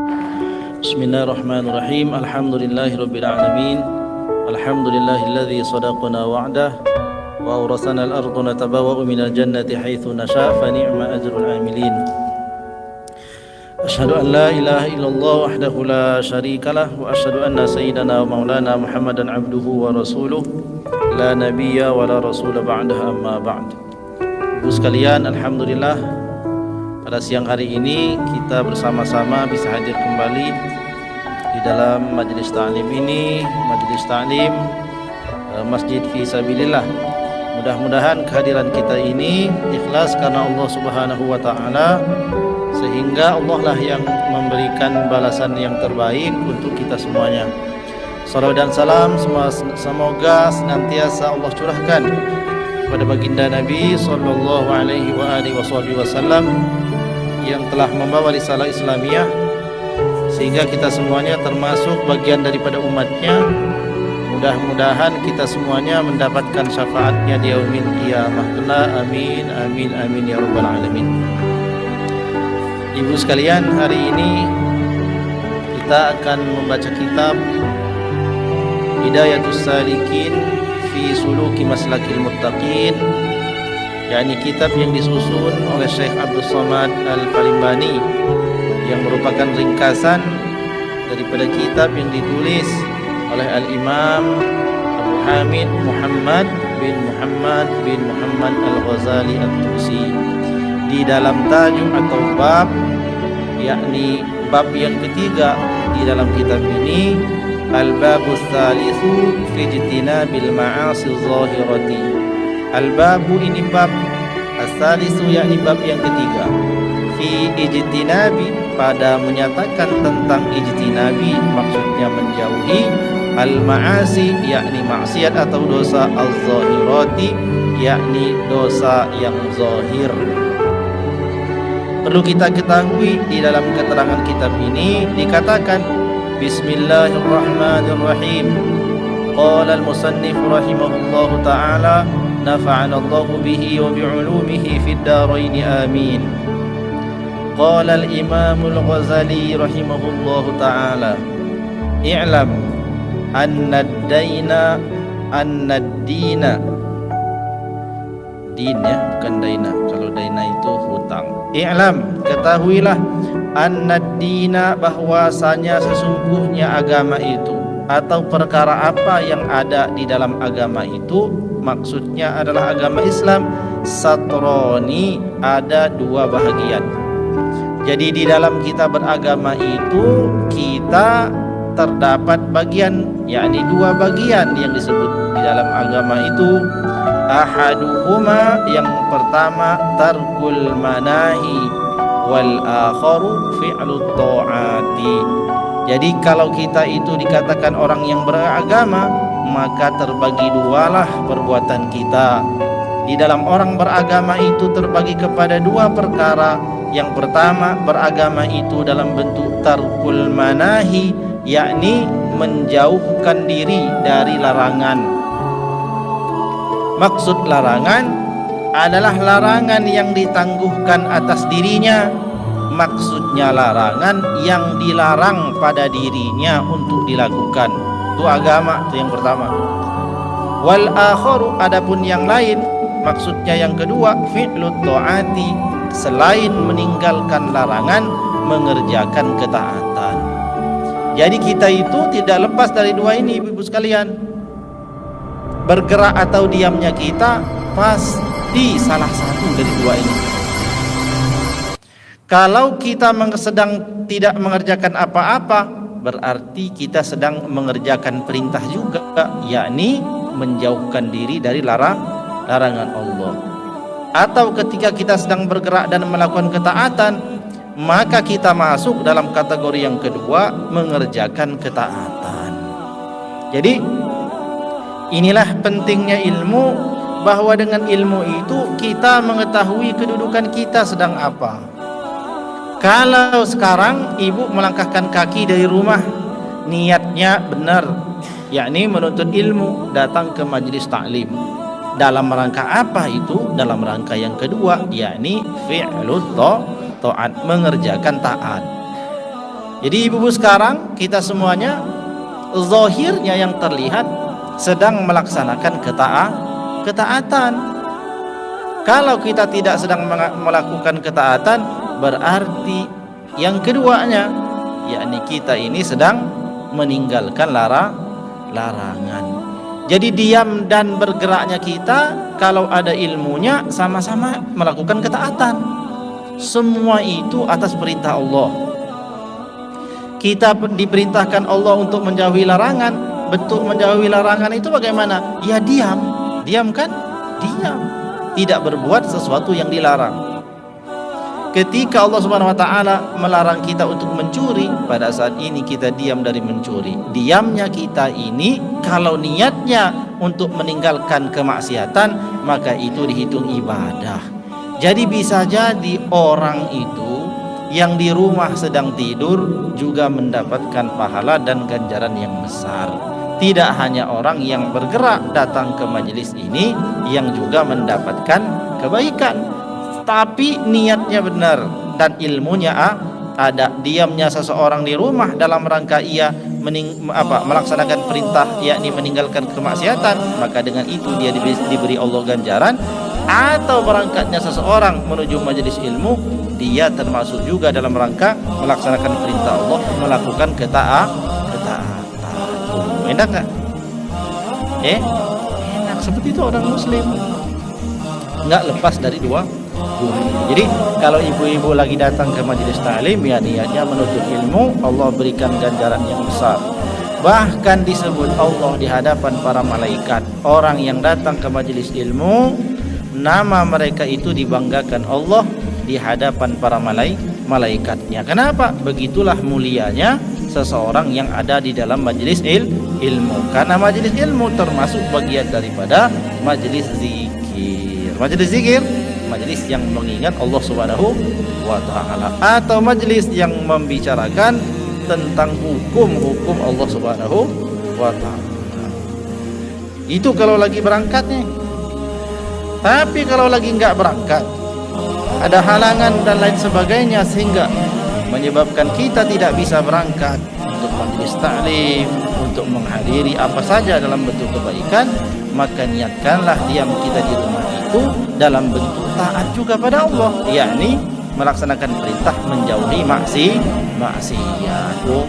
Bismillahirrahmanirrahim. Alhamdulillahirabbil alamin. Alhamdulillahilladzi sadaqana wa'dah wa awrasana al-ardha natabawwa'u minal jannati haitsu nasha' fa ni'ma ajrul 'amilin. Asyhadu an la ilaha illallah wahdahu la syarikalah wa asyhadu anna sayyidana wa maulana Muhammadan abduhu wa rasuluh la nabiyya wa la rasula ba'dahu amma ba'd. Ibu sekalian, alhamdulillah pada siang hari ini kita bersama-sama bisa hadir kembali di dalam majelis ta'lim ini, majelis ta'lim Masjid Fi Sabilillah. Mudah-mudahan kehadiran kita ini ikhlas karena Allah Subhanahu wa taala, sehingga Allah lah yang memberikan balasan yang terbaik untuk kita semuanya. Salawat dan salam semoga senantiasa Allah curahkan kepada baginda Nabi sallallahu alaihi wasallam yang telah membawa risalah Islamiyah, sehingga kita semuanya termasuk bagian daripada umatnya. Mudah-mudahan kita semuanya mendapatkan syafaatnya di yaumil qiyamah. Amin amin amin ya rabbal alamin. Ibu sekalian, hari ini kita akan membaca kitab Hidayatus Salikin fi Suluki Maslakil Muttaqin, yakni kitab yang disusun oleh Syekh Abdul Somad Al-Falimbani, yang merupakan ringkasan daripada kitab yang ditulis oleh Al-Imam Abu Hamid Muhammad bin Muhammad Al-Ghazali At-Tusi. Di dalam tajuk atau bab, yakni bab yang ketiga di dalam kitab ini, Al-Babus Salisu fi Ijtinabil Ma'asi Zahirati. Al-Babu ini bab, As-Salisu yakni bab yang ketiga, fi ijtinabi pada menyatakan tentang ijtinabi, maksudnya menjauhi, al-ma'asi yakni maksiat atau dosa, al-zahirati yakni dosa yang zahir. Perlu kita ketahui di dalam keterangan kitab ini dikatakan Bismillahirrahmanirrahim. Qala al-musannif rahimahullahu ta'ala, nafa'ana Allahu bihi wa bi'ulumihi fid darain amin. Qala al-imam al-Ghazali rahimahullahu ta'ala, i'lam anna ad-dina din ya, bukan daina. Kalau daina itu hutang. I'lam, ketahuilah, anna ad-dina, bahwasanya sesungguhnya agama itu atau perkara apa yang ada di dalam agama itu, maksudnya adalah agama Islam, satroni, ada dua bahagian. Jadi di dalam kita beragama itu kita terdapat bagian, yakni dua bagian yang disebut di dalam agama itu. Ahaduhuma, yang pertama, tarkul manahi, wal akharu fi'lut ta'ati. Jadi kalau kita itu dikatakan orang yang beragama, maka terbagi dualah perbuatan kita. Di dalam orang beragama itu terbagi kepada dua perkara. Yang pertama, beragama itu dalam bentuk tarkul manahi, yakni menjauhkan diri dari larangan. Maksud larangan adalah larangan yang ditangguhkan atas dirinya. Maksudnya larangan yang dilarang pada dirinya untuk dilakukan. Itu agama, itu yang pertama. Wal akharu, adapun yang lain, maksudnya yang kedua, fi'lut ta'ati, selain meninggalkan larangan, mengerjakan ketaatan. Jadi kita itu tidak lepas dari dua ini, ibu sekalian. Bergerak atau diamnya kita pasti salah satu dari dua ini. Kalau kita sedang tidak mengerjakan apa-apa, berarti kita sedang mengerjakan perintah juga, yakni menjauhkan diri dari larangan Allah. Atau ketika kita sedang bergerak dan melakukan ketaatan, maka kita masuk dalam kategori yang kedua, mengerjakan ketaatan. Jadi inilah pentingnya ilmu, bahwa dengan ilmu itu kita mengetahui kedudukan kita sedang apa. Kalau sekarang ibu melangkahkan kaki dari rumah, niatnya benar, yakni menuntut ilmu, datang ke majelis ta'lim. Dalam rangka apa itu? Dalam rangka yang kedua, yakni fi'lut ta'at, mengerjakan taat. Jadi ibu-ibu sekarang kita semuanya zahirnya yang terlihat sedang melaksanakan ketaatan. Kalau kita tidak sedang melakukan ketaatan, berarti yang keduanya, yakni kita ini sedang meninggalkan larangan. Jadi diam dan bergeraknya kita kalau ada ilmunya sama-sama melakukan ketaatan. Semua itu atas perintah Allah. Kita diperintahkan Allah untuk menjauhi larangan. Bentuk menjauhi larangan itu bagaimana? Ya diam. Diam kan? Diam. Tidak berbuat sesuatu yang dilarang. Ketika Allah Subhanahu wa taala melarang kita untuk mencuri, pada saat ini kita diam dari mencuri. Diamnya kita ini kalau niatnya untuk meninggalkan kemaksiatan, maka itu dihitung ibadah. Jadi bisa jadi orang itu yang di rumah sedang tidur juga mendapatkan pahala dan ganjaran yang besar. Tidak hanya orang yang bergerak datang ke majelis ini yang juga mendapatkan kebaikan, tapi niatnya benar dan ilmunya ada. Diamnya seseorang di rumah dalam rangka ia melaksanakan perintah, yakni meninggalkan kemaksiatan, maka dengan itu dia diberi Allah ganjaran. Atau berangkatnya seseorang menuju majelis ilmu, dia termasuk juga dalam rangka melaksanakan perintah Allah, melakukan ketaatan. Enak gak? Enak. Seperti itu orang muslim, nggak lepas dari dua. Jadi kalau ibu-ibu lagi datang ke majelis ta'lim, ya niatnya menuntut ilmu, Allah berikan ganjaran yang besar. Bahkan disebut Allah di hadapan para malaikat, orang yang datang ke majelis ilmu, nama mereka itu dibanggakan Allah di hadapan para malaikatnya. Kenapa? Begitulah mulianya seseorang yang ada di dalam majelis ilmu. Karena majelis ilmu termasuk bagian daripada majelis zikir. Majelis zikir, majelis yang mengingat Allah Subhanahu wa taala, atau majelis yang membicarakan tentang hukum-hukum Allah Subhanahu wa taala. Itu kalau lagi berangkat nih. Tapi kalau lagi nggak berangkat, ada halangan dan lain sebagainya sehingga menyebabkan kita tidak bisa berangkat untuk majelis ta'lim, untuk menghadiri apa saja dalam bentuk kebaikan, maka niatkanlah diam kita di rumah itu dalam bentuk taat juga pada Allah, yakni melaksanakan perintah menjauhi maksiat.